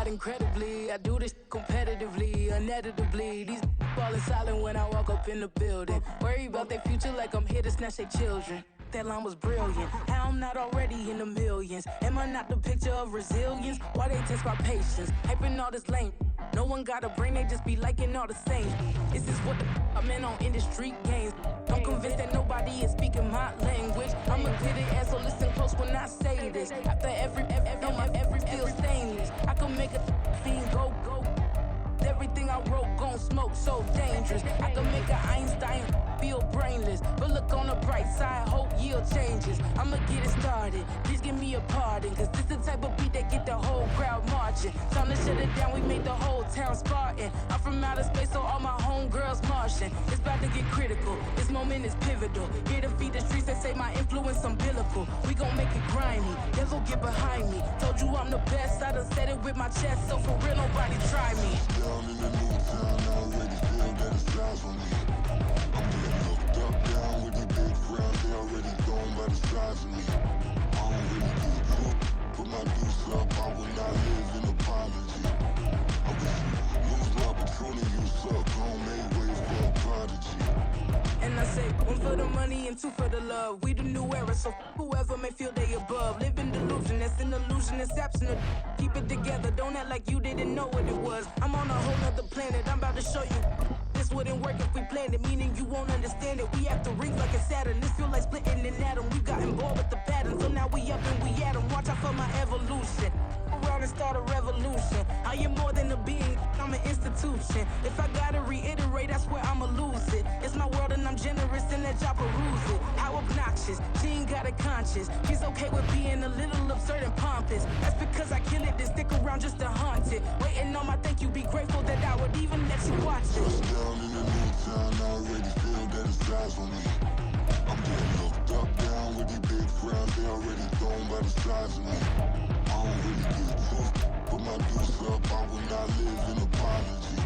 not incredibly. I do this competitively, uneditably. These falling silent when I walk up in the building. Worry about their future like I'm here to snatch their children. That line was brilliant. How I'm not already in the millions? Am I not the picture of resilience? Why they test my patience? Hyping all this lame. No one got a brain, they just be liking all the same. This is what the I'm in on industry games. I'm convinced that nobody is speaking my language. I'm a glittered ass, so listen close when I say this. After every feel stainless. I can make a fiend go. Everything I wrote gon' smoke, so dangerous. I can make an Einstein feel brainless. But look on the bright side, hope yield changes. I'ma get it started, please give me a pardon. Cause this the type of beat that get the whole crowd marching. Time to shut it down, we made the whole town Spartan. I'm from outer space, so all my homegirls Martian. It's about to get critical, this moment is pivotal. Here to feed the streets that say my influence umbilical. We gon' make it grimy, devil get behind me. Told you I'm the best, I done said it with my chest. So for real, nobody try me. Down in the new town, I already feel that it's eyes on me. I'm getting looked up, down with the big crowd, they already gone by the size of me. I don't really get cool, put my deuce up, I will not live in apology. I wish you lose the opportunity, you suck, home made way for a prodigy. And I say, one for the money and two for the love. We the new era, so whoever may feel they above. Live in delusion, that's an illusion, it's absent. Keep it together, don't act like you didn't know what it was. I'm on a whole nother planet, I'm about to show you. This wouldn't work if we planned it, meaning you won't understand it. We have to rings like a Saturn, this feel like splitting an atom. We got involved with the pattern, so now we up and we at 'em. Watch out for my evolution. Around and start a revolution. I am more than a being, I'm an institution. If I gotta reiterate, that's where I'ma lose it. It's my world and I'm generous and let y'all peruse it. How obnoxious, she ain't got a conscience. She's okay with being a little absurd and pompous. That's because I kill it, then stick around just to haunt it. Waiting on my thank you, be grateful that I would even let you watch it. Just down in the new town, I already feel that it's eyes on me. I'm getting looked up, down with the big crowd, they already gone by the size of me. I don't really get cooked, put my deuce up, I will not live in apology.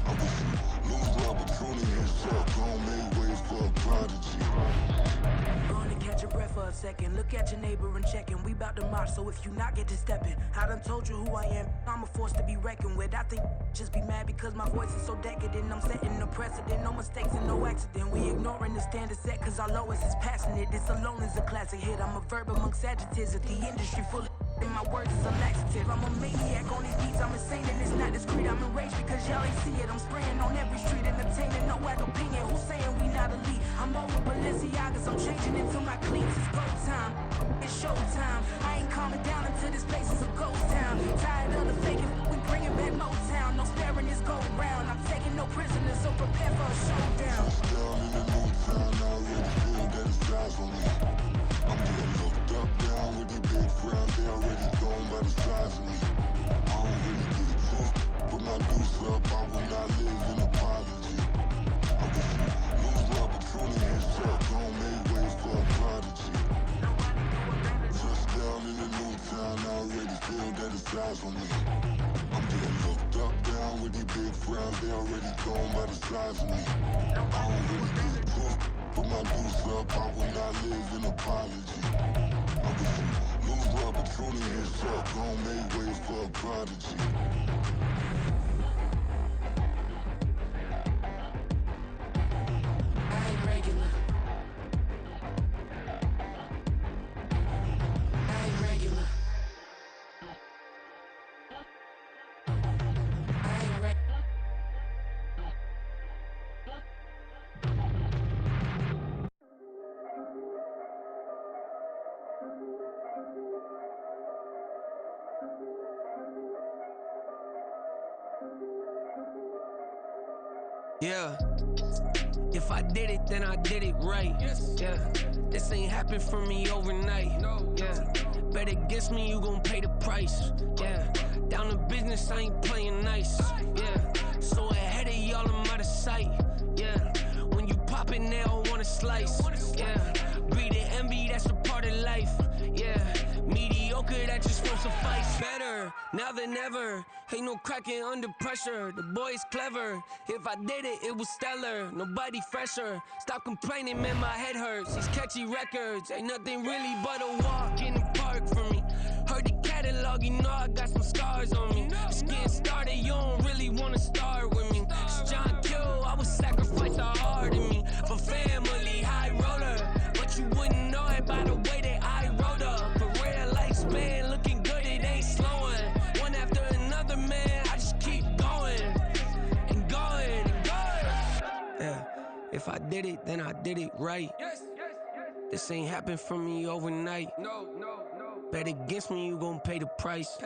I wish you lose the opportunity, you suck, home made way for a prodigy. Gonna catch your breath for a second. Look at your neighbor and checking. We bout to march, so if you not get to stepping. I done told you who I am. I'm a force to be reckoned with. I think just be mad because my voice is so decadent. I'm setting the precedent. No mistakes and no accident. We ignoring the standard set cause our lowest is passionate. This alone is a classic hit. I'm a verb amongst adjectives of the industry full of and my words is a laxative. I'm a maniac on these beats, I'm insane and it's not discreet. I'm enraged because y'all ain't see it. I'm spraying on every street, entertaining, no opinion. Who's saying we not elite? I'm over Balenciagas, I'm changing into my cleats. It's go time, it's show time. I ain't calming down until this place is a ghost town. Tired of the faking, we bringing back Motown. No sparing this go round. I'm taking no prisoners, so prepare for a showdown. Just down in the new town, I already feel that it's eyes on me. I'm getting looked up, down with the big crowd, they already gone by the size of me. I don't really get cooked, put my deuce up, I will not live in apology. I wish you lose the opportunity, you suck, home made way for a prodigy. Just down in the new town, I already feel that it's eyes on me. I'm getting looked up, down with the big crowd, they already gone by the size of me. I don't really get cooked, put my deuce up, I will not live in apology. I wish you lose the opportunity, you suck, home made way for a prodigy. Yeah, if I did it, then I did it right. Yeah, this ain't happened for me overnight. Yeah, bet against me, you gon' pay the price. Yeah, down to business, I ain't playing nice. Yeah, so ahead of y'all, I'm out of sight. Yeah, when you poppin', they don't wanna slice. Yeah, greed and envy, that's a part of life. Yeah, mediocre, that just won't suffice. Better now than ever. Ain't no cracking under pressure. The boy's clever. If I did it, it was stellar. Nobody fresher. Stop complaining, man, my head hurts. These catchy records ain't nothing really but a walk in the park for me. Heard the catalog, you know I got some scars on me. If I did it, then I did it right. This ain't happened for me overnight. Bet against me, you gon' pay the price.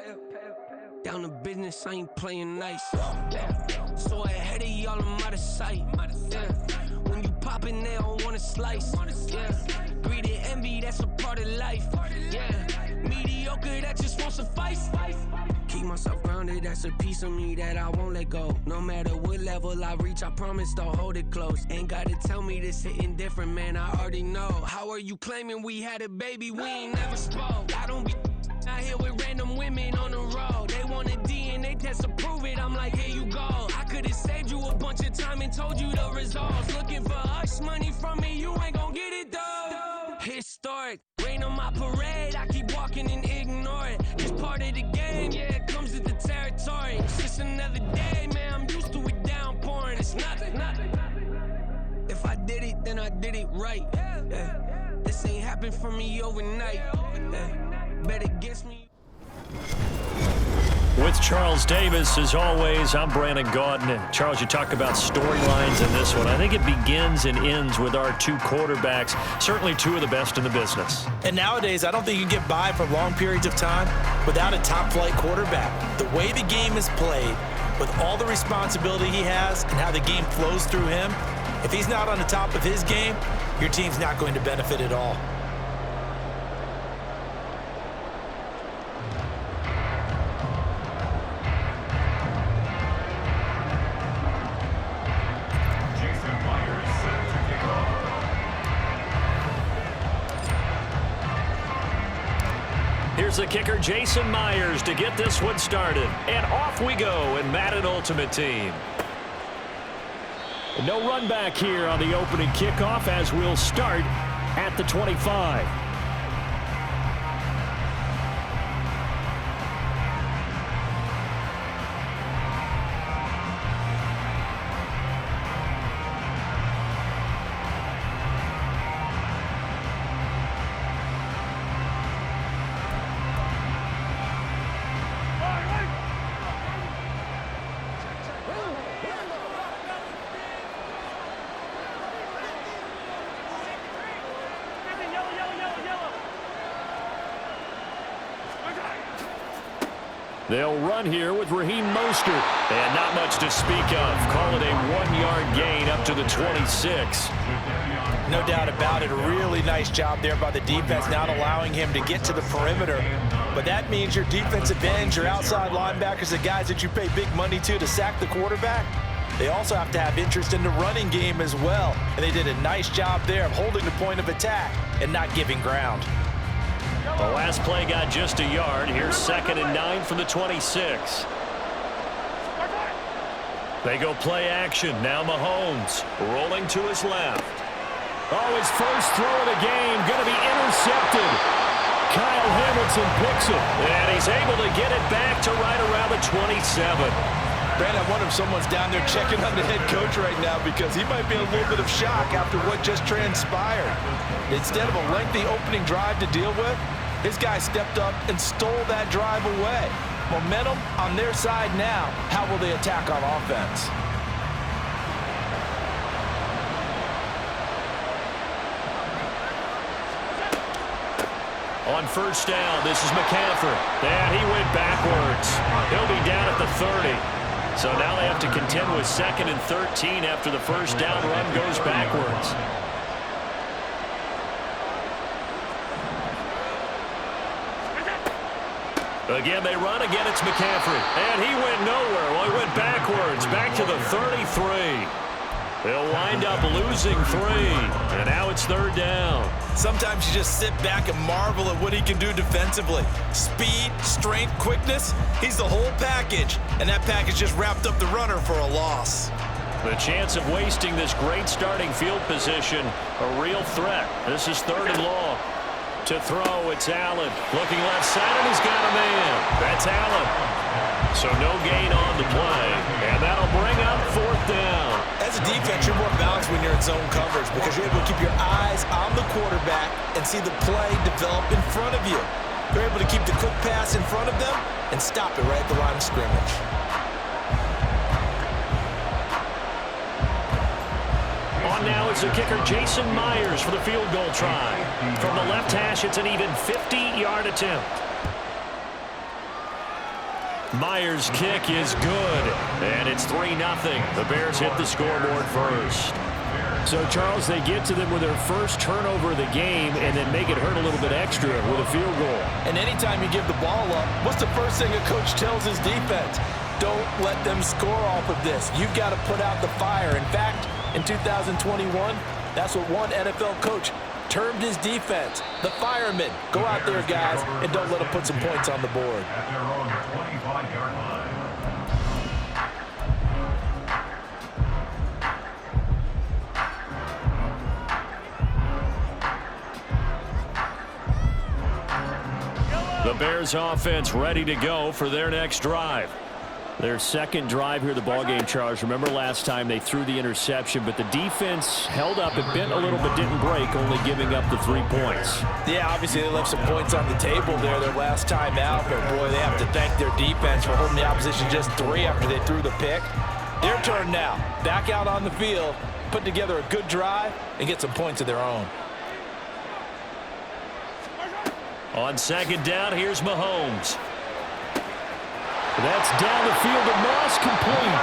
Down to business, I ain't playing nice. So ahead of y'all, I'm out of sight. When you poppin', they don't wanna slice. Greed and envy, that's a part of life. Mediocre, that just won't suffice. Keep myself grounded, that's a piece of me that I won't let go. No matter what level I reach, I promise to hold it close. Ain't gotta tell me this hitting different, man, I already know. How are you claiming we had a baby, we ain't never spoke? I don't be out here with random women on the road. They want a DNA test to prove it, I'm like, here you go. I could've saved you a bunch of time and told you the results. Looking for hush money from me, you ain't gon' get it though. Historic, rain on my parade, I keep walking and ignore it. It's part of the game, yeah, it comes with the territory. It's just another day, man, I'm used to it downpouring. It's nothing. If I did it, then I did it right. This ain't happened for me overnight. Bet against me. With Charles Davis, as always, I'm Brandon Gaudin. And Charles, you talk about storylines in this one. I think it begins and ends with our two quarterbacks, certainly two of the best in the business. And nowadays, I don't think you can get by for long periods of time without a top-flight quarterback. The way the game is played, with all the responsibility he has and how the game flows through him, if he's not on the top of his game, your team's not going to benefit at all. Here's the kicker, Jason Myers, to get this one started. And off we go in Madden Ultimate Team. No run back here on the opening kickoff as we'll start at the 25. They'll run here with Raheem Mostert. And not much to speak of. Call it a 1-yard gain up to the 26. No doubt about it. A really nice job there by the defense, not allowing him to get to the perimeter. But that means your defensive ends, your outside linebackers, the guys that you pay big money to sack the quarterback, they also have to have interest in the running game as well. And they did a nice job there of holding the point of attack and not giving ground. The last play got just a yard. Here's 2nd and 9 from the 26. They go play action. Now Mahomes rolling to his left. Oh, his first throw of the game going to be intercepted. Kyle Hamilton picks it, and he's able to get it back to right around the 27. Brandon, I wonder if someone's down there checking on the head coach right now because he might be in a little bit of shock after what just transpired. Instead of a lengthy opening drive to deal with, his guy stepped up and stole that drive away. Momentum on their side now. How will they attack on offense? On first down, this is McCaffrey. And he went backwards. He'll be down at the 30. So now they have to contend with 2nd and 13 after the first down run goes backwards. Again, they run. Again, it's McCaffrey. And he went nowhere. Well, he went backwards. Back to the 33. They'll wind up losing 3. And now it's 3rd down. Sometimes you just sit back and marvel at what he can do defensively. Speed, strength, quickness. He's the whole package. And that package just wrapped up the runner for a loss. The chance of wasting this great starting field position, a real threat. This is 3rd and long. To throw, it's Allen. Looking left side, and he's got a man. That's Allen. So no gain on the play. And that'll bring up 4th down. As a defense, you're more balanced when you're in zone coverage because you're able to keep your eyes on the quarterback and see the play develop in front of you. You're able to keep the quick pass in front of them and stop it right at the line of scrimmage. On now goes the kicker, Jason Myers, for the field goal try. From the left hash, it's an even 50-yard attempt. Myers' kick is good, and it's 3-0. The Bears hit the scoreboard first. So, Charles, they get to them with their first turnover of the game and then make it hurt a little bit extra with a field goal. And anytime you give the ball up, what's the first thing a coach tells his defense? Don't let them score off of this. You've got to put out the fire. In fact, in 2021, that's what one NFL coach termed his defense, the firemen. Go out there, guys, and don't let them put some points on the board. At their own 25-yard line. The Bears offense ready to go for their next drive. Their second drive here, the ballgame, Charles. Remember last time they threw the interception, but the defense held up and bent a little but didn't break, only giving up the 3 points. Yeah, obviously they left some points on the table there their last time out, but boy, they have to thank their defense for holding the opposition just 3 after they threw the pick. Their turn now. Back out on the field, put together a good drive, and get some points of their own. On second down, here's Mahomes. That's down the field to Moss, complete.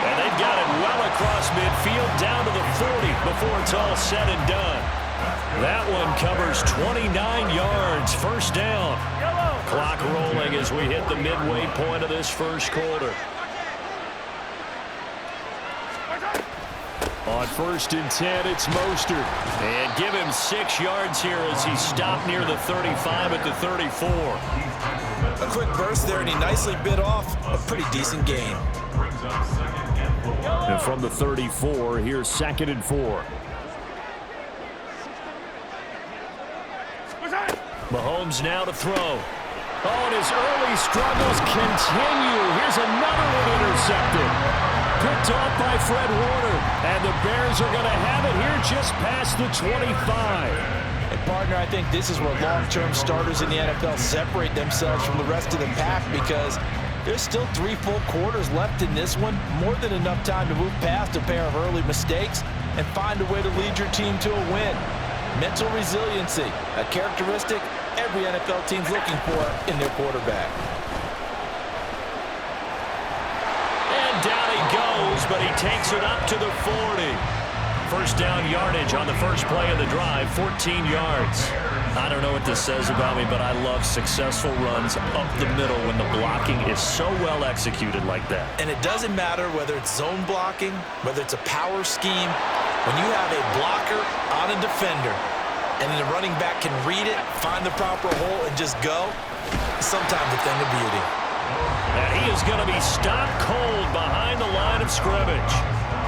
And they've got it well across midfield down to the 40 before it's all said and done. That one covers 29 yards, first down. Clock rolling as we hit the midway point of this first quarter. On 1st and 10, it's Mostert. And give him 6 yards here as he stopped near the 35 at the 34. A quick burst there, and he nicely bit off a pretty decent gain. And from the 34, here's 2nd and 4. Mahomes now to throw. Oh, and his early struggles continue. Here's another one intercepted. Picked off by Fred Warner. And the Bears are going to have it here just past the 25. And, partner, I think this is where long-term starters in the NFL separate themselves from the rest of the pack because there's still 3 full quarters left in this one. More than enough time to move past a pair of early mistakes and find a way to lead your team to a win. Mental resiliency, a characteristic every NFL team's looking for in their quarterback. Down he goes, but he takes it up to the 40. First down yardage on the first play of the drive, 14 yards. I don't know what this says about me, but I love successful runs up the middle when the blocking is so well executed like that. And it doesn't matter whether it's zone blocking, whether it's a power scheme. When you have a blocker on a defender and the running back can read it, find the proper hole, and just go, it's sometimes a thing of beauty. And he is going to be stopped cold behind the line of scrimmage.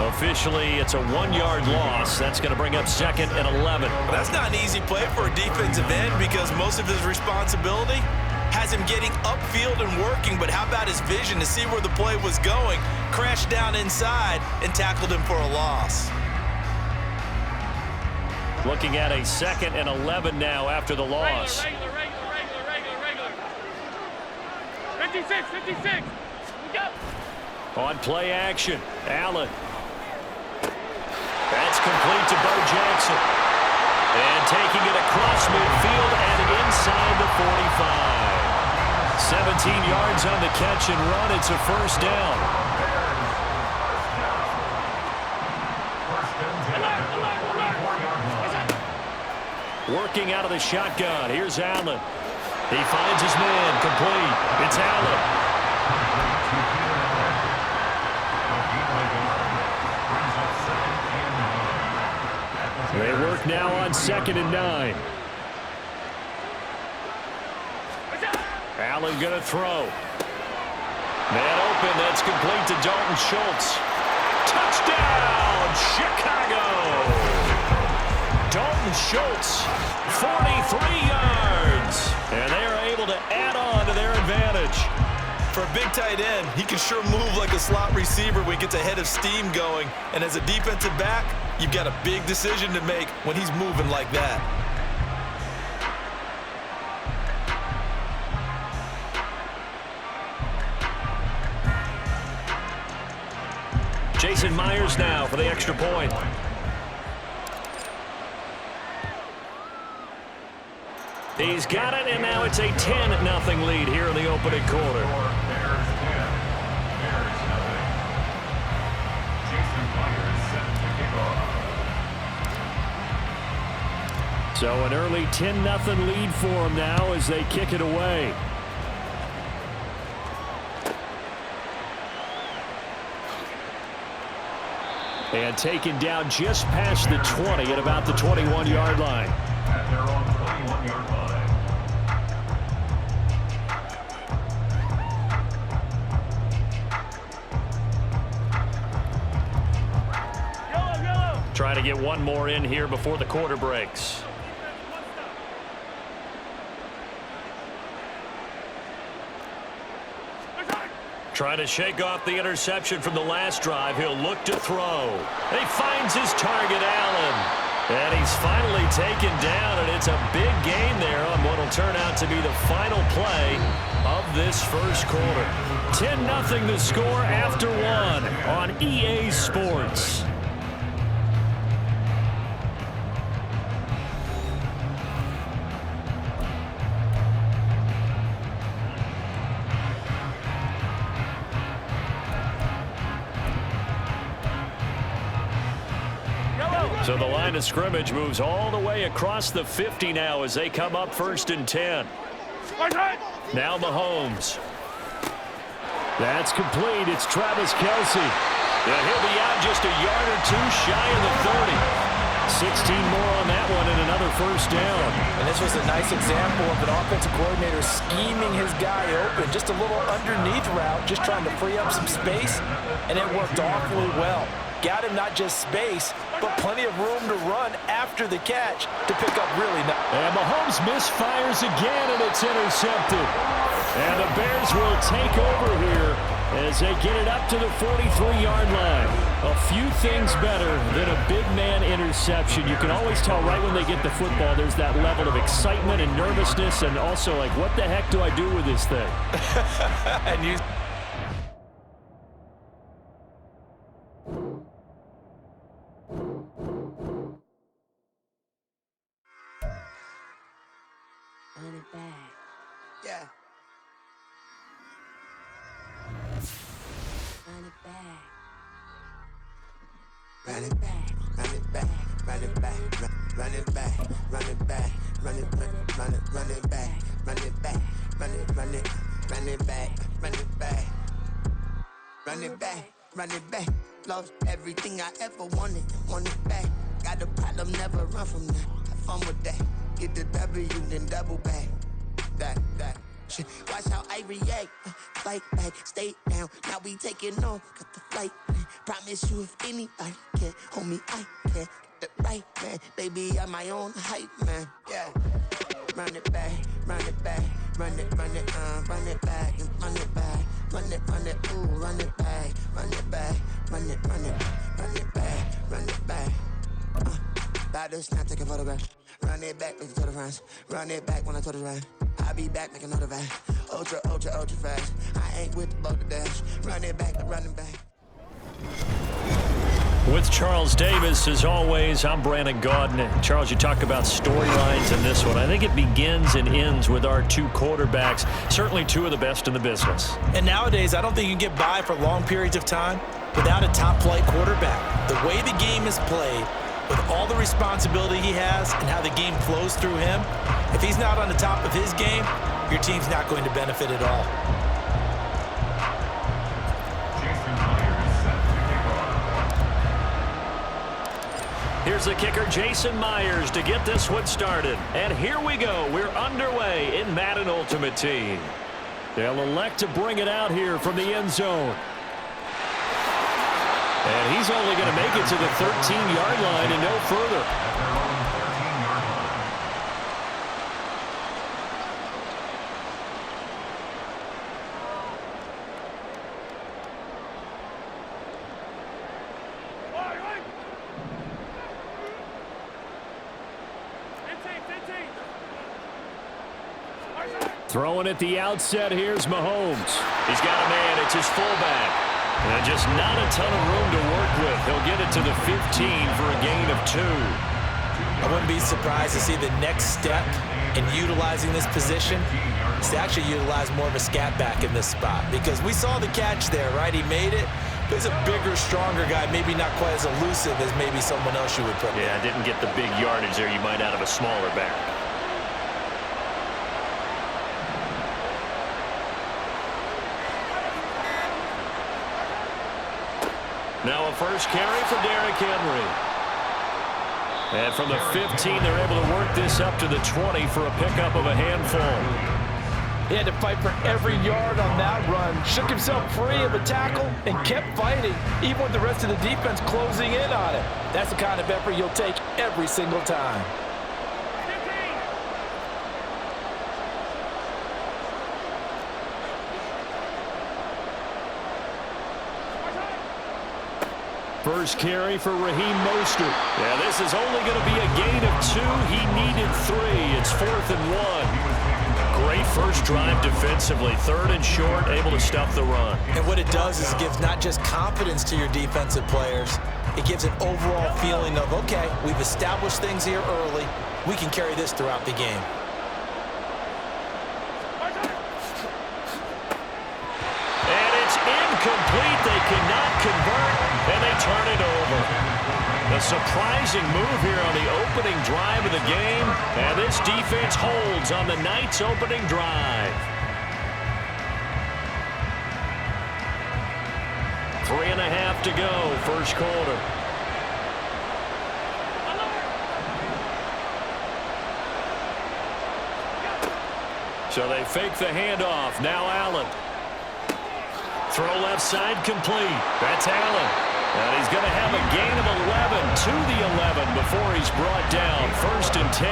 Officially, it's a 1-yard loss. That's going to bring up 2nd and 11. That's not an easy play for a defensive end because most of his responsibility has him getting upfield and working. But how about his vision to see where the play was going, crashed down inside, and tackled him for a loss. Looking at a 2nd and 11 now after the loss. Regular. 56, 56. Go. On play action, Allen. That's complete to Bo Jackson. And taking it across midfield and inside the 45. 17 yards on the catch and run. It's a first down. Working out of the shotgun. Here's Allen. He finds his man, complete. It's Allen. They work now on 2nd and 9. Allen going to throw. Man open, that's complete to Dalton Schultz. Touchdown, Chicago! Dalton Schultz, 43 yards. And they are able to add on to their advantage. For a big tight end, he can sure move like a slot receiver when he gets a head of steam going. And as a defensive back, you've got a big decision to make when he's moving like that. Jason Myers now for the extra point. He's got it, and now it's a 10-0 lead here in the opening quarter. Bears 10. Bears nothing. Jason Myers set to kick off. So an early 10-0 lead for them now as they kick it away. And taken down just past the 20 at about the 21-yard line. At their own 21-yard line. Yellow. Trying to get one more in here before the quarter breaks. Trying to shake off the interception from the last drive. He'll look to throw. He finds his target, Allen. And he's finally taken down, and it's a big gain there on what will turn out to be the final play of this first quarter. 10-0 the score after one on EA Sports. So the line of scrimmage moves all the way across the 50 now as they come up 1st and 10. Now Mahomes. That's complete. It's Travis Kelce. Yeah, he'll be out just a yard or two shy of the 30. 16 more on that one and another first down. And this was a nice example of an offensive coordinator scheming his guy open. Just a little underneath route, just trying to free up some space, and it worked awfully well. Got him not just space, but plenty of room to run after the catch to pick up really nice. And Mahomes misfires again, and it's intercepted. And the Bears will take over here as they get it up to the 43-yard line. A few things better than a big man interception. You can always tell right when they get the football, there's that level of excitement and nervousness, and also like, what the heck do I do with this thing? And you... Run it back. Yeah. Run it back. Run it back. Run it back. Run it back. Run it back. Run it back. Run it back. Run it back. Run it back. Run it back. Run it back. Run it back. Run it back. Lost everything I ever wanted. Want it back. Got a problem, never run from that. Have fun with that. Get the W, then double back. That shit. Watch how I react. Fight back, stay down. Now we taking off. Got the flight plan. Promise you if anybody can hold me, I can. Get the right man. Baby, I'm my own hype man. Yeah. Run it back, run it back. Run it back, and run it back. Run it, ooh, run it back. Run it back, run it back. Run it back. About to snap, take a photograph. Run it back, make it to the friends. Run it back when I told it right. I'll be back, make another back. Ultra fast. I ain't with the boat to dash. Run it back, running back. With Charles Davis, as always, I'm Brandon Gaudin. Charles, you talk about storylines in this one. I think it begins and ends with our two quarterbacks, certainly two of the best in the business. And nowadays, I don't think you can get by for long periods of time without a top-flight quarterback. The way the game is played, with all the responsibility he has and how the game flows through him, if he's not on the top of his game, your team's not going to benefit at all. Jason Myers set to kick off. Here's the kicker, Jason Myers, to get this one started. And here we go. We're underway in Madden Ultimate Team. They'll elect to bring it out here from the end zone. And he's only going to make it to the 13-yard line and no further. At their own 13-yard line. Throwing at the outset, here's Mahomes. He's got a man. It's his fullback. And just not a ton of room to work with. He'll get it to the 15 for a gain of 2. I wouldn't be surprised to see the next step in utilizing this position is to actually utilize more of a scat back in this spot, because we saw the catch there, right? He made it. But he's a bigger, stronger guy, maybe not quite as elusive as maybe someone else you would put there. Yeah, didn't get the big yardage there you might out of a smaller back. Now a first carry for Derrick Henry. And from the 15, they're able to work this up to the 20 for a pickup of a handful. He had to fight for every yard on that run. Shook himself free of a tackle and kept fighting, even with the rest of the defense closing in on it. That's the kind of effort you'll take every single time. First carry for Raheem Mostert. Yeah, this is only going to be a gain of 2. He needed 3. It's 4th and 1. Great first drive defensively. 3rd and short, able to stuff the run. And what it does is it gives not just confidence to your defensive players, it gives an overall feeling of, okay, we've established things here early. We can carry this throughout the game. And it's incomplete. They cannot convert, and they turn it over. A surprising move here on the opening drive of the game, and this defense holds on the night's opening drive. 3.5 to go, first quarter. So they fake the handoff. Now Allen. Throw left side complete. That's Allen. And he's going to have a gain of 11 to the 11 before he's brought down. 1st and 10.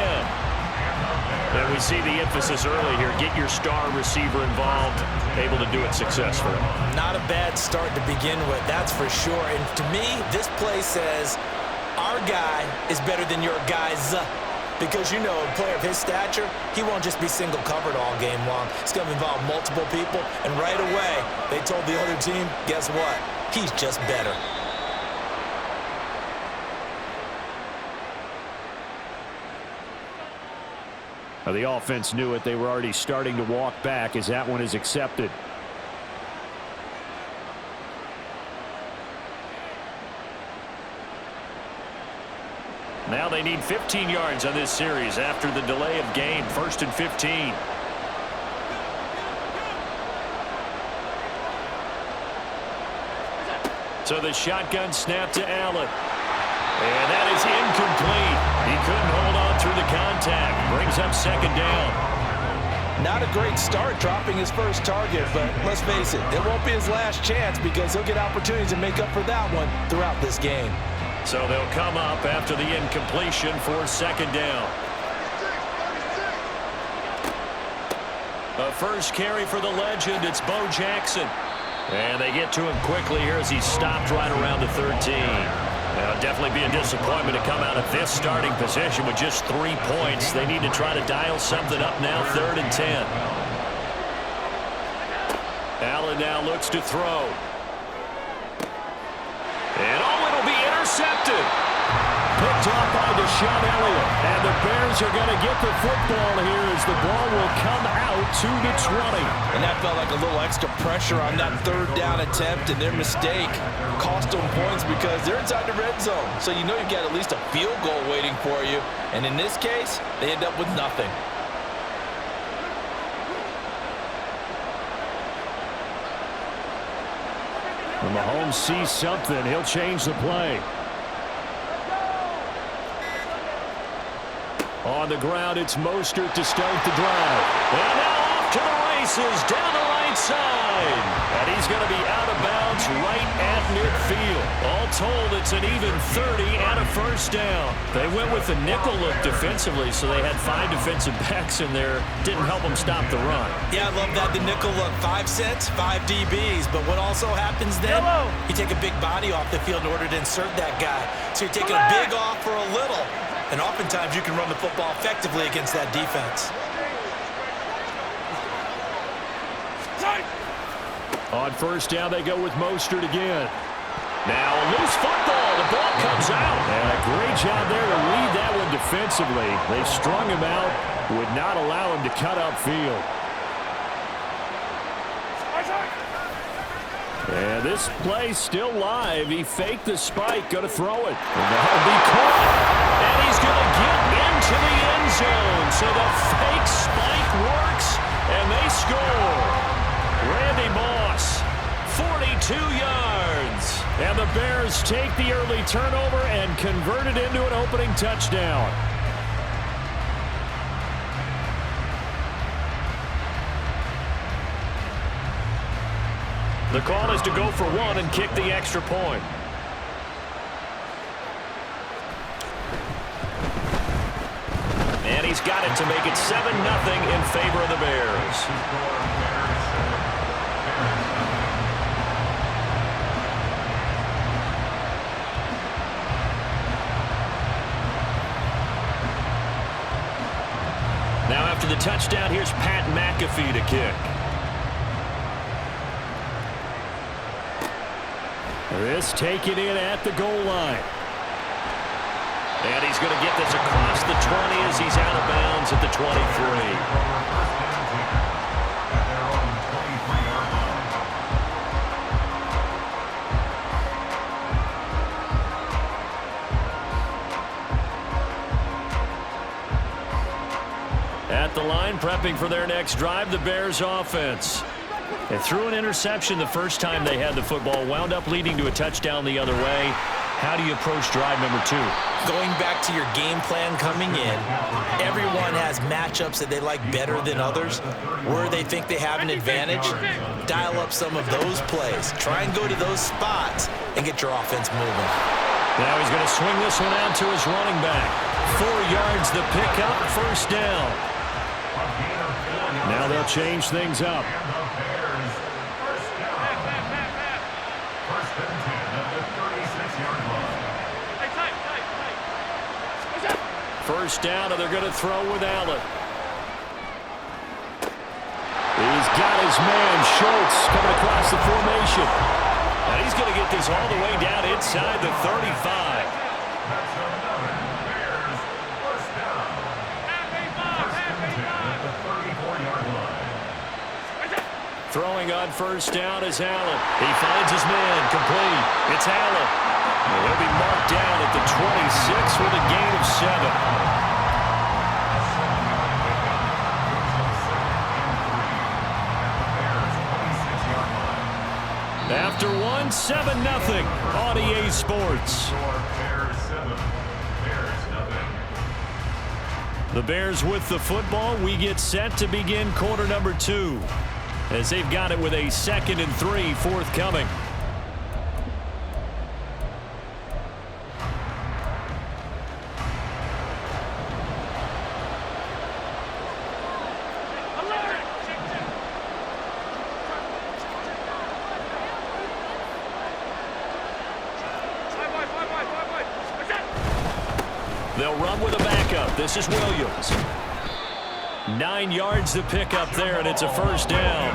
And we see the emphasis early here. Get your star receiver involved. Able to do it successfully. Not a bad start to begin with, that's for sure. And to me, this play says our guy is better than your guy's. Because, you know, a player of his stature, he won't just be single covered all game long. It's going to involve multiple people. And right away, they told the other team, guess what? He's just better. Now the offense knew it. They were already starting to walk back as that one is accepted. Now they need 15 yards on this series after the delay of game. 1st and 15. So the shotgun snap to Allen. And that is incomplete. He couldn't hold on through the contact. Brings up 2nd down. Not a great start dropping his first target, but let's face it, it won't be his last chance because he'll get opportunities to make up for that one throughout this game. So they'll come up after the incompletion for 2nd down. A first carry for the legend. It's Bo Jackson. And they get to him quickly here as he's stopped right around the 13. It'll definitely be a disappointment to come out of this starting position with just 3 points. They need to try to dial something up now, 3rd and 10. Allen now looks to throw. And it'll be intercepted. Picked off by Deshaun Elliott. And the Bears are going to get the football here as the ball will come out to the 20. And that felt like a little extra pressure on that 3rd down attempt, and their mistake cost them points because they're inside the red zone. So you know you've got at least a field goal waiting for you. And in this case, they end up with nothing. When Mahomes sees something, he'll change the play. On the ground, it's Mostert to start the drive. And now off to the races down the right side. And he's going to be out of bounds right at midfield. All told, it's an even 30 and a first down. They went with the nickel look defensively, so they had 5 defensive backs in there. Didn't help them stop the run. Yeah, I love that. The nickel look, 5 sets, 5 DBs. But what also happens then, you take a big body off the field in order to insert that guy. So you're taking a big off for a little. And oftentimes you can run the football effectively against that defense. On first down, they go with Mostert again. Now a loose football. The ball comes out. And a great job there to read that one defensively. They strung him out, would not allow him to cut upfield. And this play still live. He faked the spike, going to throw it. And that'll be caught. And he's going to get into the end zone. So the fake spike works, and they score. Randy Moss, 42 yards. And the Bears take the early turnover and convert it into an opening touchdown. The call is to go for one and kick the extra point. And he's got it to make it 7-0 in favor of the Bears. Now after the touchdown, here's Pat McAfee to kick. This taken in at the goal line. And he's going to get this across the 20 as he's out of bounds at the 23. At the line, prepping for their next drive, the Bears offense. They threw an interception the first time they had the football, wound up leading to a touchdown the other way. How do you approach drive number 2? Going back to your game plan coming in, everyone has matchups that they like better than others. Where they think they have an advantage, dial up some of those plays. Try and go to those spots and get your offense moving. Now he's going to swing this one out to his running back. 4 yards the pickup, first down. Now they'll change things up. First down, and they're going to throw with Allen. He's got his man, Schultz, coming across the formation. And he's going to get this all the way down inside the 35. Throwing on first down is Allen. He finds his man, complete. It's Allen. He'll be marked down at the 26 with a gain of 7. After 1, 7-0 on EA Sports. The Bears with the football. We get set to begin quarter number 2 as they've got it with a 2nd and 3 forthcoming. They'll run with a backup. This is Williams. 9 yards to pick up there, and it's a first down.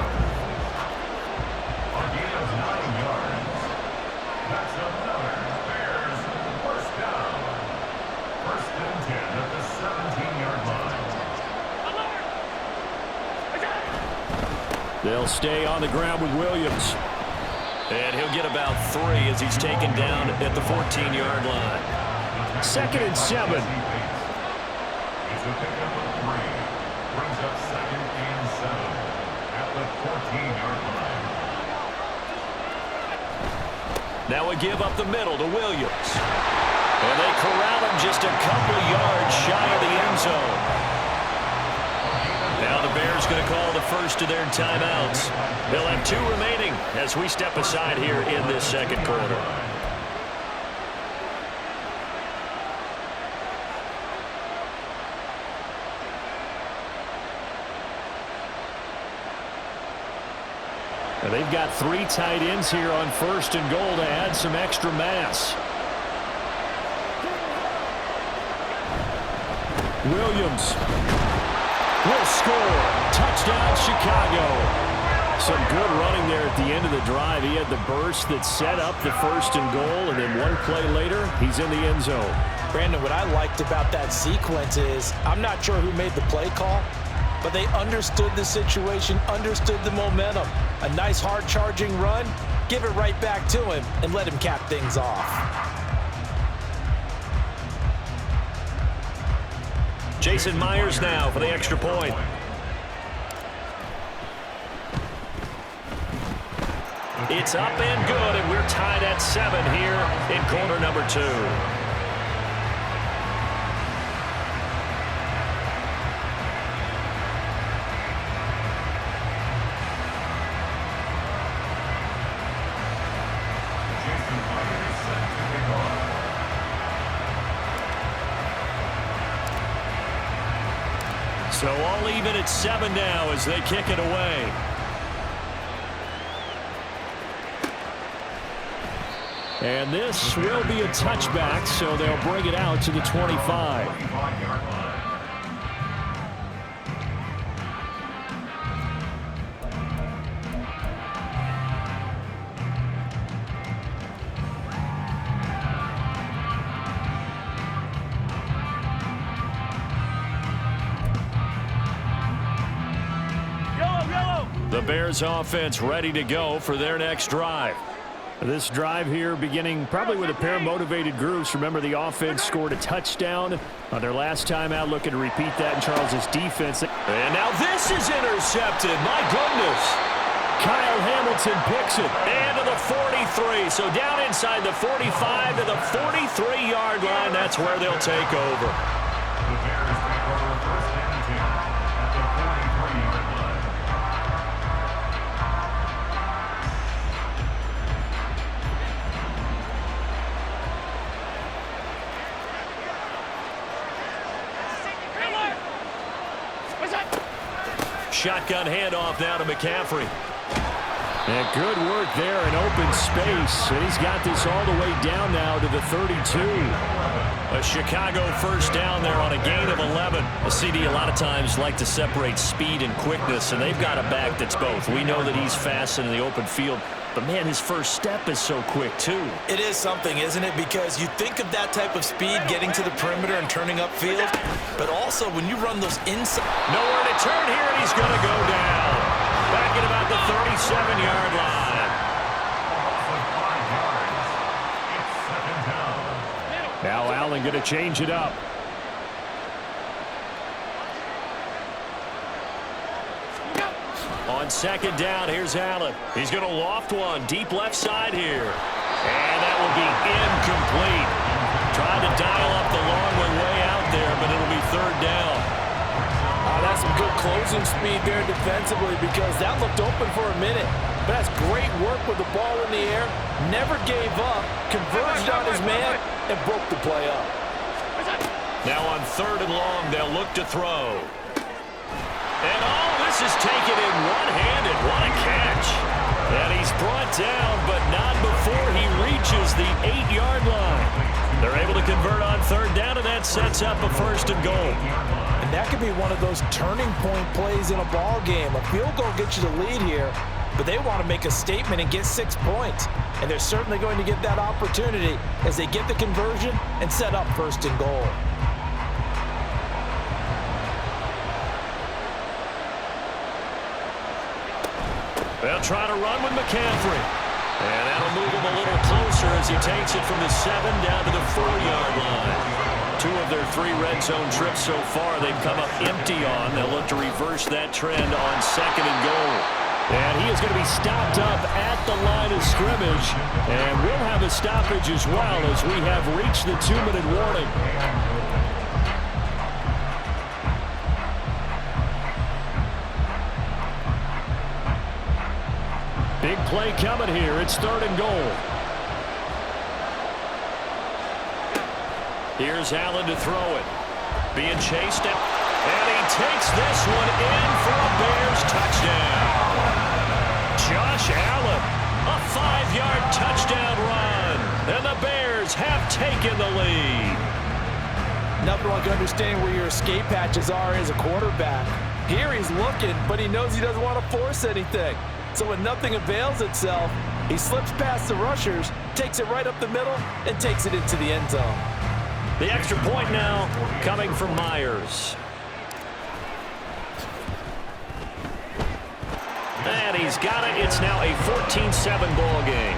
They'll stay on the ground with Williams. And he'll get about 3 as he's taken down at the 14-yard line. 2nd and 7. It's a pickup of 3. Brings up 2nd and 7 at the 14-yard line. Now a give up the middle to Williams. And they corral him just a couple yards shy of the end zone. Now the Bears going to call the first of their timeouts. They'll have 2 remaining as we step aside here in this second quarter. And they've got 3 tight ends here on 1st and goal to add some extra mass. Williams will score. Touchdown, Chicago. Some good running there at the end of the drive. He had the burst that set up the 1st and goal, and then 1 play later, he's in the end zone. Brandon, what I liked about that sequence is I'm not sure who made the play call, but they understood the situation, understood the momentum. A nice hard charging run, give it right back to him and let him cap things off. Jason Myers now for the extra point. It's up and good, and we're tied at 7 here in quarter number 2. So all even at 7 now as they kick it away. And this will be a touchback, so they'll bring it out to the 25. The Bears offense ready to go for their next drive. This drive here beginning probably with a pair of motivated groups. Remember, the offense scored a touchdown on their last time out, looking to repeat that in Charles's defense. And now this is intercepted. My goodness. Kyle Hamilton picks it. And to the 43. So down inside the 45 to the 43-yard line. That's where they'll take over. The Bears take over first and 10 at the 43-yard line. Shotgun handoff now to McCaffrey. And good work there in open space. And he's got this all the way down now to the 32. A Chicago first down there on a gain of 11. A CD a lot of times like to separate speed and quickness, and they've got a back that's both. We know that he's fast in the open field, but man, his first step is so quick too. It is something, isn't it? Because you think of that type of speed getting to the perimeter and turning upfield, but also when you run those inside. Nowhere to turn here, and he's going to go down. Back at about the 37-yard line. Now Allen going to change it up. On second down, here's Allen. He's going to loft one deep left side here. And that will be incomplete. Trying to dial up the long one way out there, but it'll be third down. That's some good closing speed there defensively, because that looked open for a minute. But that's great work with the ball in the air. Never gave up, converged on his man, and broke the play up. Now on third and long, they'll look to throw. And this is taken in one-handed. What a catch. And he's brought down, but not before he reaches the 8-yard line. They're able to convert on third down, and that sets up a first and goal. And that could be one of those turning point plays in a ball game. A field goal gets you the lead here, but they want to make a statement and get 6 points. And they're certainly going to get that opportunity as they get the conversion and set up first and goal. They'll try to run with McCaffrey. And that'll move him a little closer as he takes it from the 7 down to the 4-yard line. 2 of their 3 red zone trips so far they've come up empty on. They'll look to reverse that trend on second and goal. And he is going to be stopped up at the line of scrimmage. And we'll have a stoppage as well as we have reached the 2-minute warning. Big play coming here. It's third and goal. Here's Allen to throw it. Being chased, and he takes this one in for a Bears touchdown. Josh Allen, a 5-yard touchdown run, and the Bears have taken the lead. Nothing like understanding where your escape hatches are as a quarterback. Here he's looking, but he knows he doesn't want to force anything. So when nothing avails itself, he slips past the rushers, takes it right up the middle, and takes it into the end zone. The extra point now coming from Myers. And he's got it. It's now a 14-7 ball game.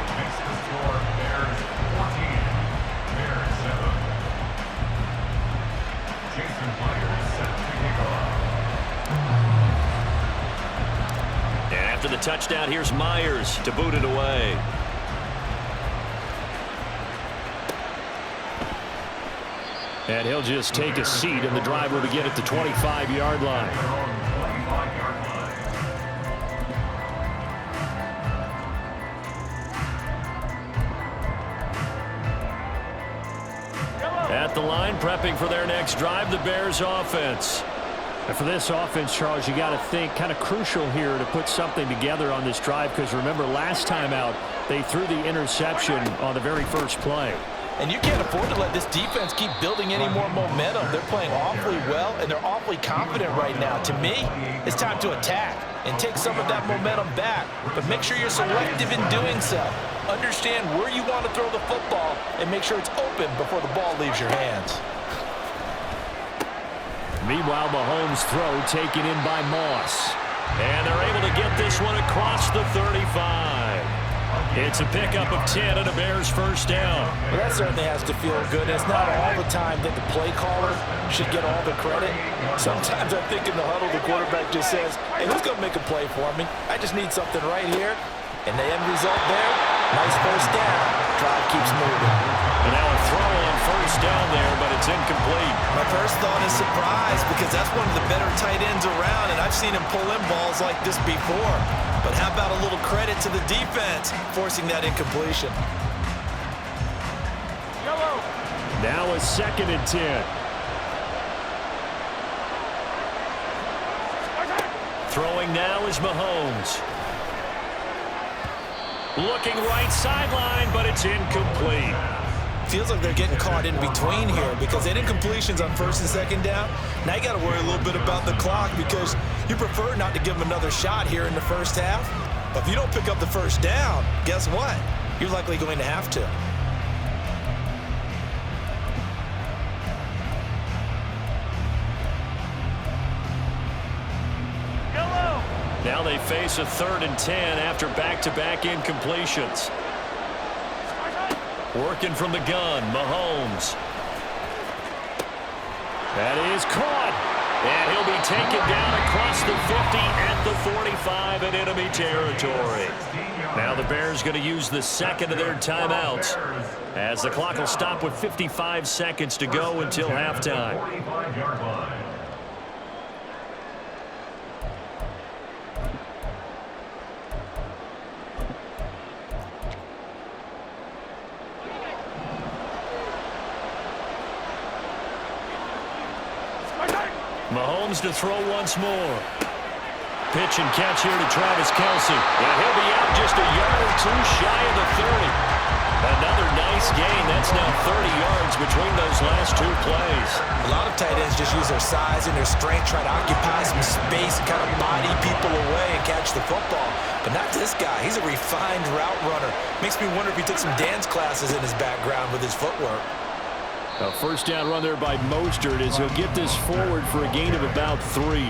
And after the touchdown, here's Myers to boot it away. And he'll just take a seat, and the drive will begin at the 25-yard line. At the line, prepping for their next drive, the Bears offense. And for this offense, Charles, you got to think kind of crucial here to put something together on this drive, because remember last time out they threw the interception on the very first play. And you can't afford to let this defense keep building any more momentum. They're playing awfully well, and they're awfully confident right now. To me, it's time to attack and take some of that momentum back. But make sure you're selective in doing so. Understand where you want to throw the football and make sure it's open before the ball leaves your hands. Meanwhile, Mahomes' throw taken in by Moss. And they're able to get this one across the 35. It's a pickup of 10 and a Bears first down. Well, that certainly has to feel good. It's not all the time that the play caller should get all the credit. Sometimes I think in the huddle, the quarterback just says, hey, who's going to make a play for me? I just need something right here. And the end result there, nice first down. Drive keeps moving. And now a throw on first down there, but it's incomplete. My first thought is surprise, because that's one of the better tight ends around, and I've seen him pull in balls like this before. But how about a little credit to the defense forcing that incompletion? Yellow. Now a 2nd and 10. Throwing now is Mahomes. Looking right sideline, but it's incomplete. Feels like they're getting caught in between here, because they had incompletions on 1st and 2nd down. Now you got to worry a little bit about the clock, because you prefer not to give them another shot here in the first half. But if you don't pick up the first down, guess what? You're likely going to have to. Now they face a 3rd and 10 after back-to-back incompletions. Working from the gun, Mahomes. That is caught. And he'll be taken down across the 50 at the 45 in enemy territory. Now the Bears going to use the 2nd of their timeouts, as the clock will stop with 55 seconds to go until halftime. Mahomes to throw once more. Pitch and catch here to Travis Kelce. And he'll be out just a yard or two shy of the 30. Another nice gain. That's now 30 yards between those last two plays. A lot of tight ends just use their size and their strength, try to occupy some space and kind of body people away and catch the football. But not this guy. He's a refined route runner. Makes me wonder if he took some dance classes in his background with his footwork. A first down run there by Mostert as he'll get this forward for a gain of about 3.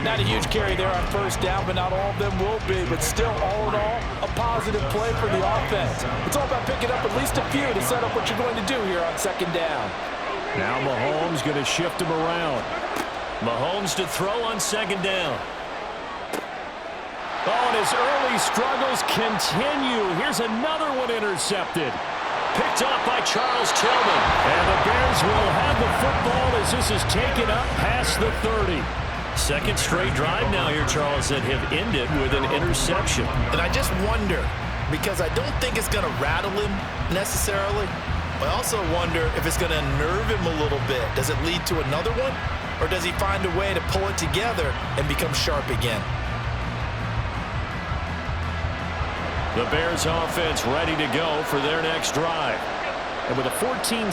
Not a huge carry there on first down, but not all of them will be. But still, all in all, a positive play for the offense. It's all about picking up at least a few to set up what you're going to do here on 2nd down. Now Mahomes going to shift him around. Mahomes to throw on 2nd down. Oh, and his early struggles continue. Here's another one intercepted. Picked up by Charles Tillman. And the Bears will have the football as this is taken up past the 30. 2nd straight drive now here, Charles, that have ended with an interception. And I just wonder, because I don't think it's going to rattle him necessarily, but I also wonder if it's going to nerve him a little bit. Does it lead to another one? Or does he find a way to pull it together and become sharp again? The Bears offense ready to go for their next drive. And with a 14-7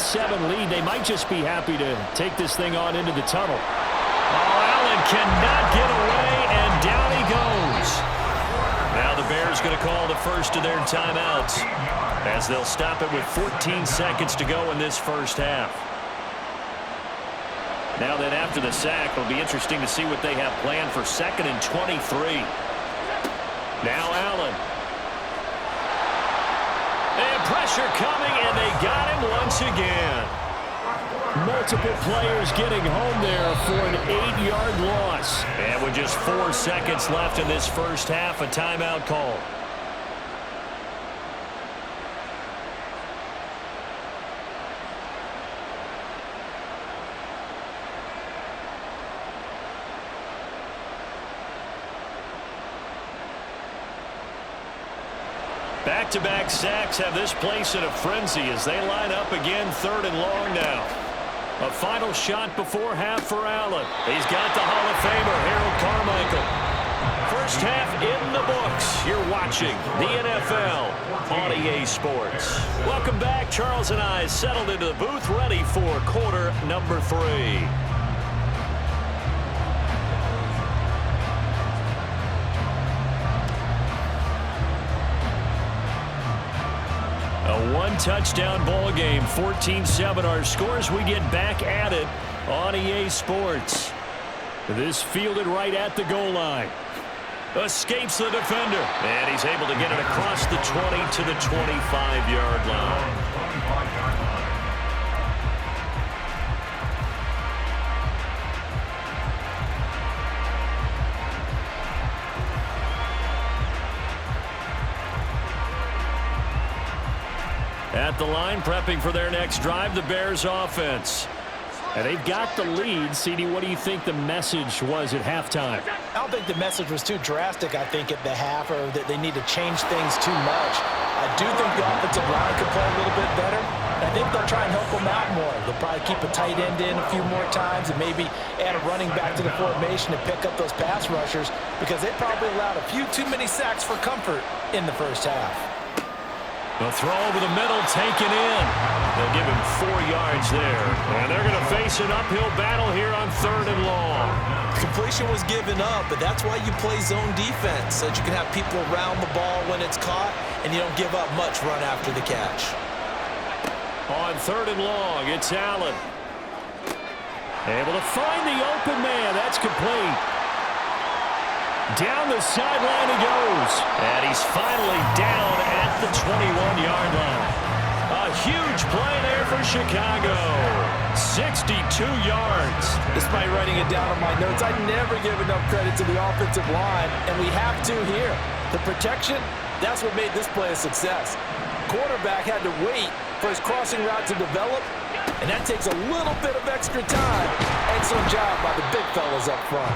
lead, they might just be happy to take this thing on into the tunnel. Oh, Allen cannot get away, and down he goes. Now the Bears going to call the first of their timeouts, as they'll stop it with 14 seconds to go in this first half. Now then, after the sack, it'll be interesting to see what they have planned for 2nd and 23. Now Allen. And pressure coming, and they got him once again. Multiple players getting home there for an 8-yard loss. And with just 4 seconds left in this first half, a timeout call. Back-to-back sacks have this place in a frenzy as they line up again 3rd and long now. A final shot before half for Allen. He's got the Hall of Famer, Harold Carmichael. First half in the books. You're watching the NFL on EA Sports. Welcome back. Charles and I settled into the booth, ready for quarter number 3. A one-touchdown ball game, 14-7 our scores. We get back at it on EA Sports. This fielded right at the goal line. Escapes the defender. And he's able to get it across the 20 to the 25-yard line. At the line, prepping for their next drive, the Bears offense. And they've got the lead. CD, what do you think the message was at halftime? I don't think the message was too drastic, I think, at the half, or that they need to change things too much. I do think the offensive line could play a little bit better. I think they'll try and help them out more. They'll probably keep a tight end in a few more times and maybe add a running back to the formation to pick up those pass rushers, because they probably allowed a few too many sacks for comfort in the first half. The throw over the middle, taken in. They'll give him 4 yards there. And they're going to face an uphill battle here on 3rd and long. Completion was given up, but that's why you play zone defense, so that you can have people around the ball when it's caught, and you don't give up much run after the catch. On 3rd and long, it's Allen. Able to find the open man. That's complete. Down the sideline he goes. And he's finally down at the 21-yard line. A huge play there for Chicago. 62 yards. Despite writing it down on my notes, I never give enough credit to the offensive line, and we have to here. The protection, that's what made this play a success. Quarterback had to wait for his crossing route to develop, and that takes a little bit of extra time. Excellent job by the big fellas up front.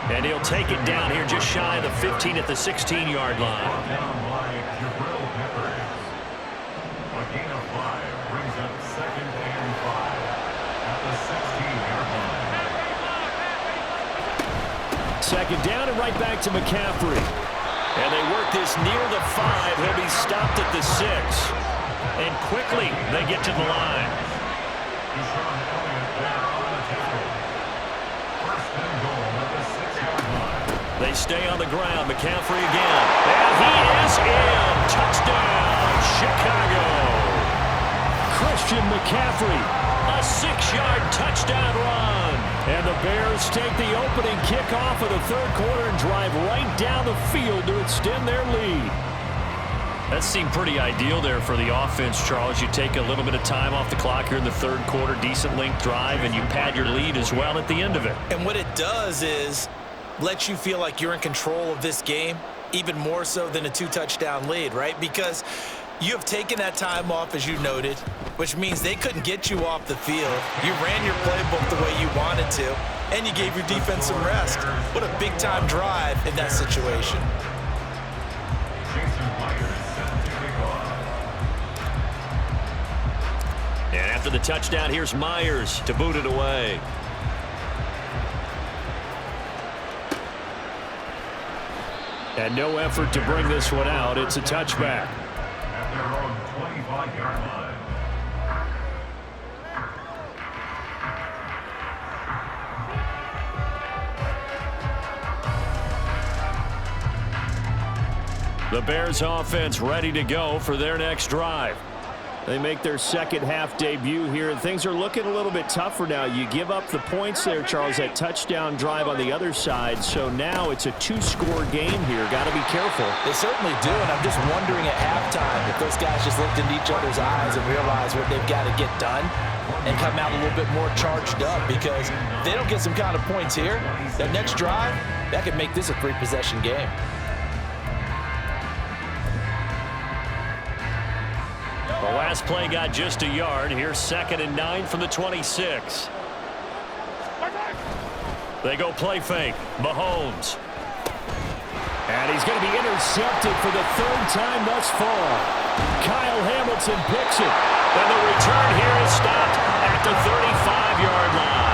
And he'll take it down here just shy of the 15 at the 16-yard line. Down by Jabril Peppers. A gain of 5 brings up 2nd and 5 at the 16-yard line. Second down and right back to McCaffrey. And they work this near the 5. He'll be stopped at the 6. And quickly they get to the line. They stay on the ground. McCaffrey again. And he is in. Touchdown, Chicago. Christian McCaffrey, a 6-yard touchdown run. And the Bears take the opening kickoff of the 3rd quarter and drive right down the field to extend their lead. That seemed pretty ideal there for the offense, Charles. You take a little bit of time off the clock here in the 3rd quarter, decent length drive, and you pad your lead as well at the end of it. And what it does is let you feel like you're in control of this game, even more so than a 2-touchdown lead, right? Because you have taken that time off, as you noted, which means they couldn't get you off the field. You ran your playbook the way you wanted to, and you gave your defense some rest. What a big-time drive in that situation. And after the touchdown, here's Myers to boot it away. And no effort to bring this one out. It's a touchback. At their own 25-yard line. The Bears offense ready to go for their next drive. They make their second half debut here, and things are looking a little bit tougher now. You give up the points there, Charles, that touchdown drive on the other side. So now it's a two-score game here. Got to be careful. They certainly do, and I'm just wondering at halftime if those guys just looked into each other's eyes and realized what they've got to get done and come out a little bit more charged up, because if they don't get some kind of points here, that next drive, that could make this a three-possession game. The last play got just a yard. Here's 2nd and 9 from the 26. They go play fake. Mahomes. And he's going to be intercepted for the 3rd time thus far. Kyle Hamilton picks it. And the return here is stopped at the 35-yard line.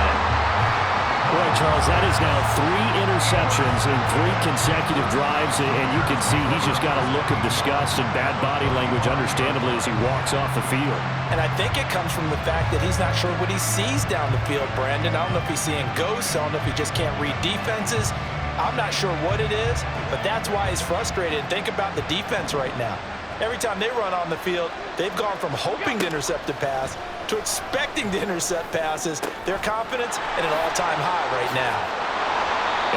Boy, Charles, that is now 3 interceptions in 3 consecutive drives, and you can see he's just got a look of disgust and bad body language, understandably, as he walks off the field. And I think it comes from the fact that he's not sure what he sees down the field, Brandon. I don't know if he's seeing ghosts. I don't know if he just can't read defenses. I'm not sure what it is, but that's why he's frustrated. Think about the defense right now. Every time they run on the field, they've gone from hoping to intercept a pass to expecting to intercept passes. Their confidence at an all-time high right now.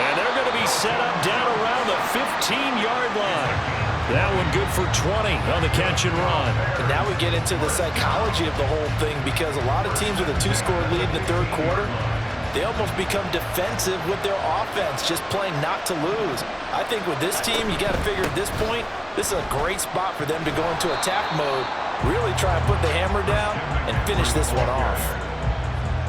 And they're going to be set up down around the 15-yard line. That one good for 20 on the catch and run. And now we get into the psychology of the whole thing, because a lot of teams with a 2-score lead in the 3rd quarter, they almost become defensive with their offense, just playing not to lose. I think with this team, you got to figure at this point, this is a great spot for them to go into attack mode, really try and put the hammer down and finish this one off.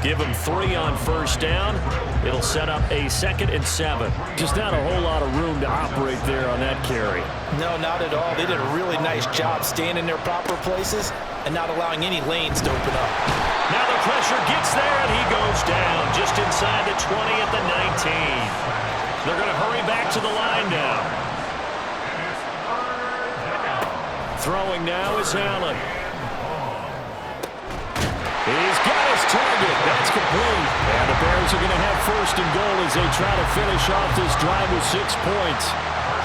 Give them 3 on 1st down. It'll set up a 2nd and 7. Just not a whole lot of room to operate there on that carry. No, not at all. They did a really nice job staying in their proper places and not allowing any lanes to open up. Now the pressure gets there, and he goes down just inside the 20 at the 19. They're going to hurry back to the line now. Throwing now is Allen. He's got his target. That's complete. And the Bears are going to have 1st and goal as they try to finish off this drive with 6 points.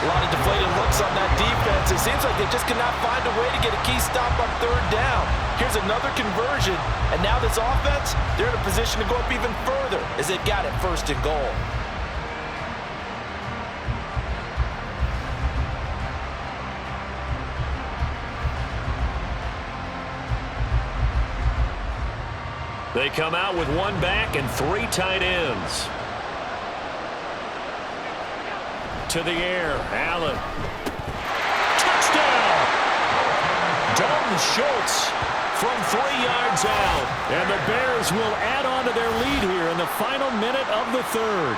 A lot of deflated looks on that defense. It seems like they just cannot find a way to get a key stop on 3rd down. Here's another conversion, and now this offense, they're in a position to go up even further as they've got it 1st and goal. They come out with 1 back and 3 tight ends. To the air, Allen. Touchdown! Dalton Schultz from 3 yards out. And the Bears will add on to their lead here in the final minute of the 3rd.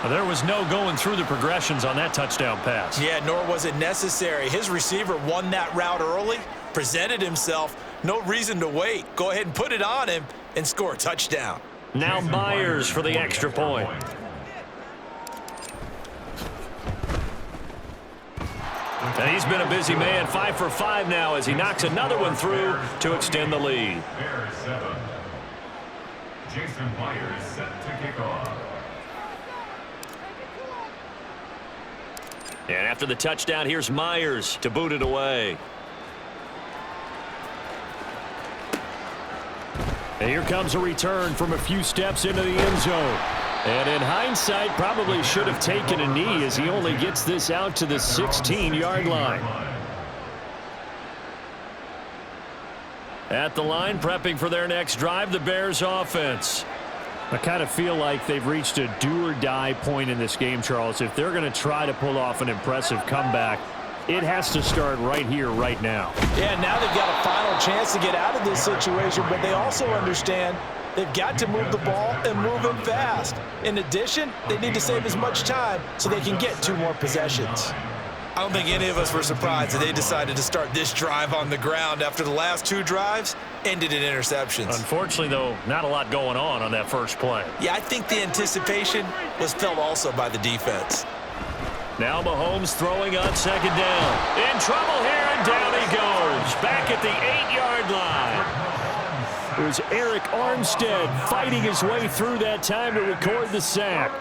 There was no going through the progressions on that touchdown pass. Yeah, nor was it necessary. His receiver won that route early, presented himself. No reason to wait. Go ahead and put it on him and score a touchdown. Now Myers for the extra point. And he's been a busy man, 5 for 5 now as he knocks another one through to extend the lead. Bears 7. Jason Myers set to kick off. And after the touchdown, here's Myers to boot it away. And here comes a return from a few steps into the end zone. And in hindsight, probably should have taken a knee as he only gets this out to the 16-yard line. At the line, prepping for their next drive, the Bears offense. I kind of feel like they've reached a do-or-die point in this game, Charles. If they're going to try to pull off an impressive comeback, it has to start right here, right now. Yeah, now they've got a final chance to get out of this situation, but they also understand they've got to move the ball and move it fast. In addition, they need to save as much time so they can get 2 more possessions. I don't think any of us were surprised that they decided to start this drive on the ground after the last 2 drives ended in interceptions. Unfortunately, though, not a lot going on that first play. Yeah, I think the anticipation was felt also by the defense. Now Mahomes throwing on 2nd down. In trouble here, and down he goes. Back at the 8-yard line. It was Eric Armstead fighting his way through that time to record the sack.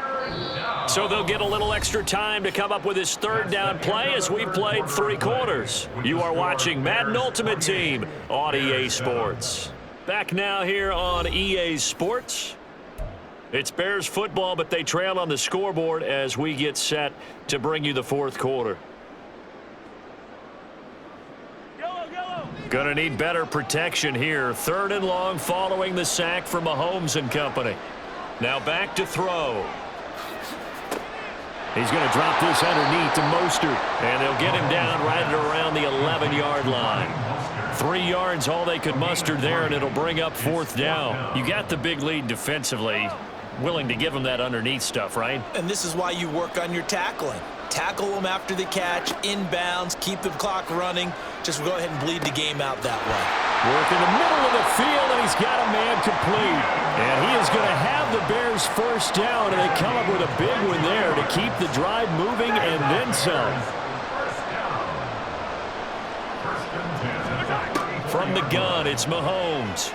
So they'll get a little extra time to come up with his third down play as we've played 3 quarters. You are watching Madden Ultimate Team on EA Sports. Back now here on EA Sports. It's Bears football, but they trail on the scoreboard as we get set to bring you the 4th quarter. Going to need better protection here. 3rd and long following the sack from Mahomes and company. Now back to throw. He's going to drop this underneath to Mostert, and they'll get him down right at around the 11-yard line. 3 yards, all they could muster there, and it'll bring up 4th down. You got the big lead defensively. Willing to give them that underneath stuff, right? And this is why you work on your tackling. Tackle them after the catch, inbounds, keep the clock running. Just go ahead and bleed the game out that way. Work in the middle of the field, and he's got a man complete. And he is going to have the Bears' 1st down, and they come up with a big one there to keep the drive moving and then some. From the gun, it's Mahomes.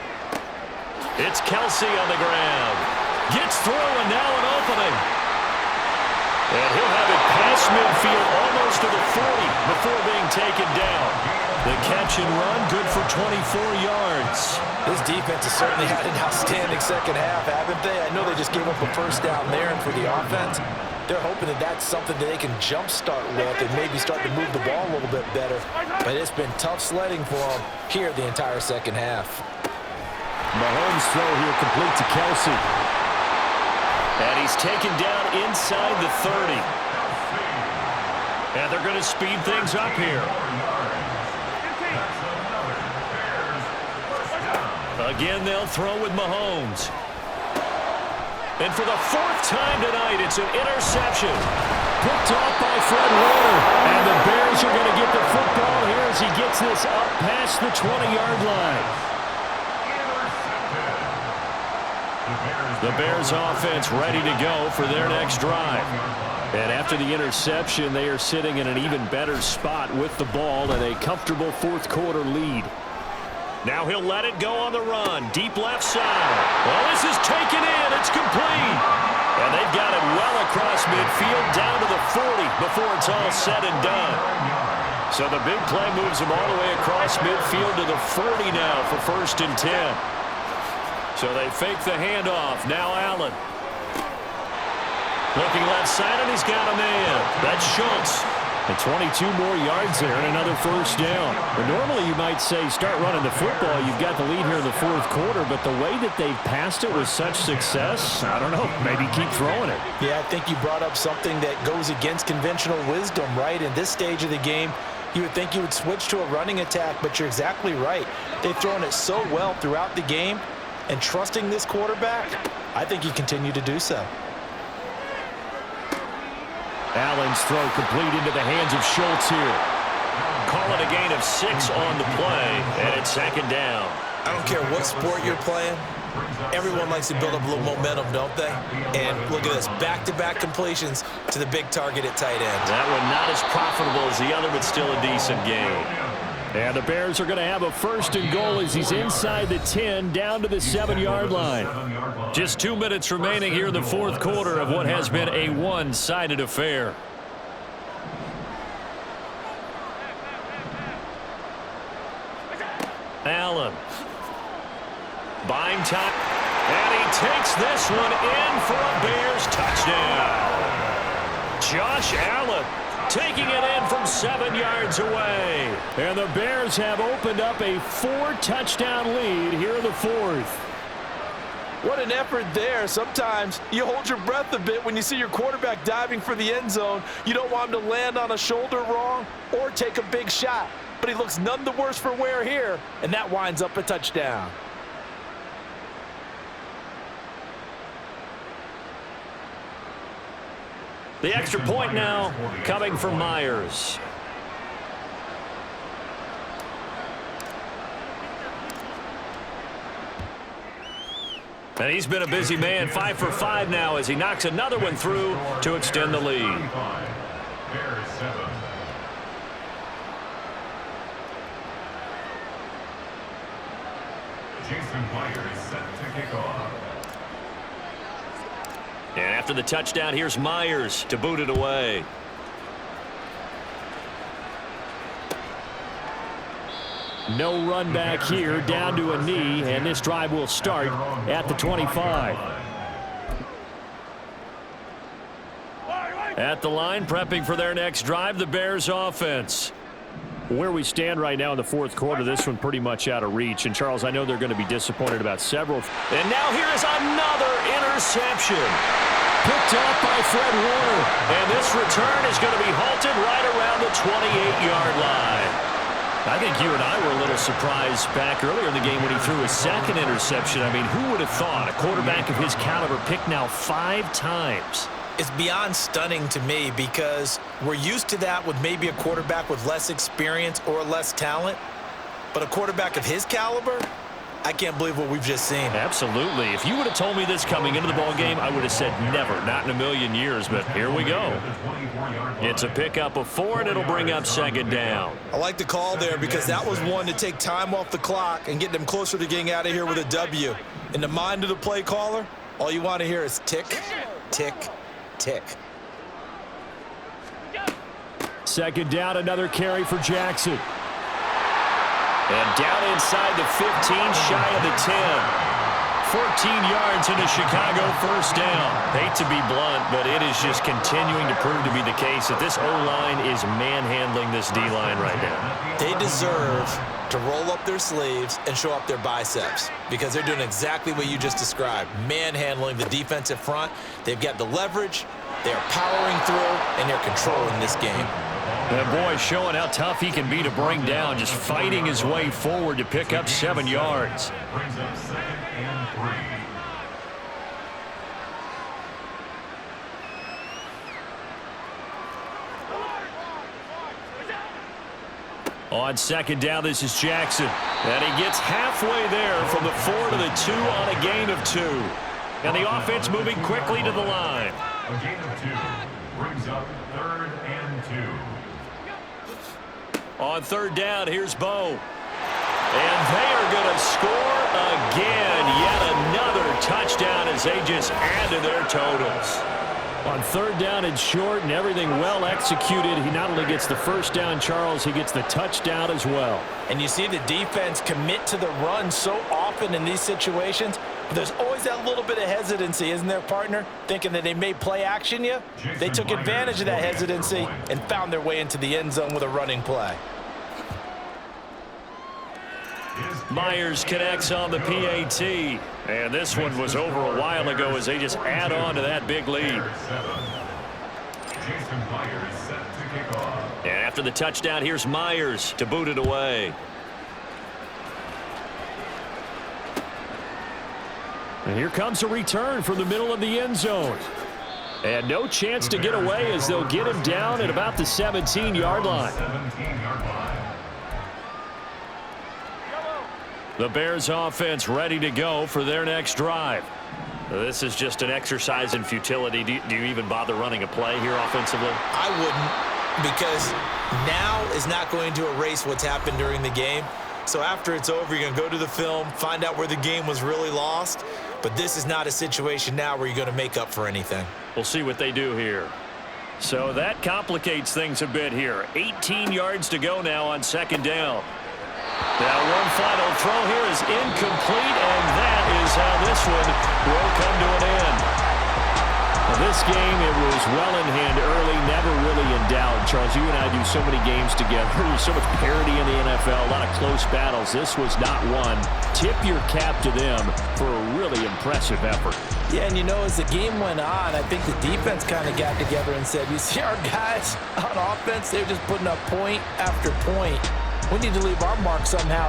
It's Kelsey on the ground. Gets through, and now an opening. And he'll have it past midfield almost to the 40 before being taken down. The catch and run, good for 24 yards. This defense has certainly had an outstanding second half, haven't they? I know they just gave up a 1st down there, and for the offense, they're hoping that that's something that they can jumpstart with and maybe start to move the ball a little bit better. But it's been tough sledding for them here the entire second half. Mahomes' throw here complete to Kelsey. And he's taken down inside the 30. And they're going to speed things up here. Again, they'll throw with Mahomes. And for the 4th time tonight, it's an interception. Picked off by Fred Warner. And the Bears are going to get the football here as he gets this up past the 20-yard line. The Bears offense ready to go for their next drive. And after the interception, they are sitting in an even better spot with the ball and a comfortable 4th quarter lead. Now he'll let it go on the run. Deep left side. Well, this is taken in. It's complete. And they've got it well across midfield down to the 40 before it's all said and done. So the big play moves him all the way across midfield to the 40 now for 1st and 10. So they fake the handoff. Now Allen. Looking left side, and he's got a man. That's Schultz. And 22 more yards there and another 1st down. But normally you might say start running the football. You've got the lead here in the 4th quarter. But the way that they've passed it with such success, I don't know, maybe keep throwing it. Yeah, I think you brought up something that goes against conventional wisdom, right? In this stage of the game, you would think you would switch to a running attack, but you're exactly right. They've thrown it so well throughout the game. And trusting this quarterback, I think you continue to do so. Allen's throw complete into the hands of Schultz here. Call it a gain of 6 on the play, and it's 2nd down. I don't care what sport you're playing. Everyone likes to build up a little momentum, don't they? And look at this, back-to-back completions to the big target at tight end. That one not as profitable as the other, but still a decent game. And the Bears are going to have a 1st and goal as he's inside the 10, down to the 7-yard line. Just 2 minutes remaining here in the 4th quarter of what has been a one-sided affair. Allen. Buying time. And he takes this one in for a Bears touchdown. Josh Allen taking it in from 7 yards away. And the Bears have opened up a 4-touchdown lead here in the 4th. What an effort there. Sometimes you hold your breath a bit when you see your quarterback diving for the end zone. You don't want him to land on a shoulder wrong or take a big shot. But he looks none the worse for wear here, and that winds up a touchdown. The extra point now coming from Myers. And he's been a busy man, 5 for 5 now as he knocks another one through to extend the lead. Jason Myers set to kick off. And after the touchdown, here's Myers to boot it away. No run back here, down to a knee, and this drive will start at the 25. At the line, prepping for their next drive, the Bears offense. Where we stand right now in the fourth quarter, this one pretty much out of reach. And, Charles, I know they're going to be disappointed about several. And now here is another interception. Picked off by Fred Warner. And this return is going to be halted right around the 28-yard line. I think you and I were a little surprised back earlier in the game when he threw his second interception. I mean, who would have thought a quarterback of his caliber picked now 5 times? It's beyond stunning to me because we're used to that with maybe a quarterback with less experience or less talent. But a quarterback of his caliber, I can't believe what we've just seen. Absolutely. If you would have told me this coming into the ballgame, I would have said never, not in a million years. But here we go. It's a pickup of 4, and it'll bring up second down. I like the call there because that was one to take time off the clock and get them closer to getting out of here with a W. In the mind of the play caller, all you want to hear is tick, tick, tick. Second down, another carry for Jackson. And down inside the 15, shy of the 10. 14 yards in a Chicago first down. Hate to be blunt, but it is just continuing to prove to be the case that this O-line is manhandling this D-line right now. They deserve to roll up their sleeves and show up their biceps because they're doing exactly what you just described, manhandling the defensive front. They've got the leverage, they're powering through, and they're controlling this game. That boy showing how tough he can be to bring down, just fighting his way forward to pick up 7 yards. Brings up 2nd and 3. On second down, this is Jackson. And he gets halfway there from the 4 to the 2 on a gain of 2. And the offense moving quickly to the line. A gain of 2 brings up 3rd and 2. On third down, here's Bo. And they are going to score again. Yet another touchdown as they just add to their totals. On third down and short and everything well executed, he not only gets the first down, Charles, he gets the touchdown as well. And you see the defense commit to the run so often in these situations. But there's always that little bit of hesitancy, isn't there, partner? Thinking that they may play action you. They took advantage of that hesitancy and found their way into the end zone with a running play. Myers connects on the PAT. And this one was over a while ago as they just add on to that big lead. And after the touchdown, here's Myers to boot it away. And here comes a return from the middle of the end zone. And no chance to get away as they'll get him down at about the 17-yard line. The Bears offense ready to go for their next drive. This is just an exercise in futility. Do you even bother running a play here offensively? I wouldn't, because now is not going to erase what's happened during the game. So after it's over, you're going to go to the film, find out where the game was really lost. But this is not a situation now where you're going to make up for anything. We'll see what they do here. So that complicates things a bit here. 18 yards to go now on second down. Now one final throw here is incomplete, and that is how this one will come to an end. Now this game, it was well in hand early, never really in doubt. Charles, you and I do so many games together. There's so much parity in the NFL, a lot of close battles. This was not one. Tip your cap to them for a really impressive effort. Yeah, and you know, as the game went on, I think the defense kind of got together and said, you see our guys on offense, they're just putting up point after point. We need to leave our mark somehow.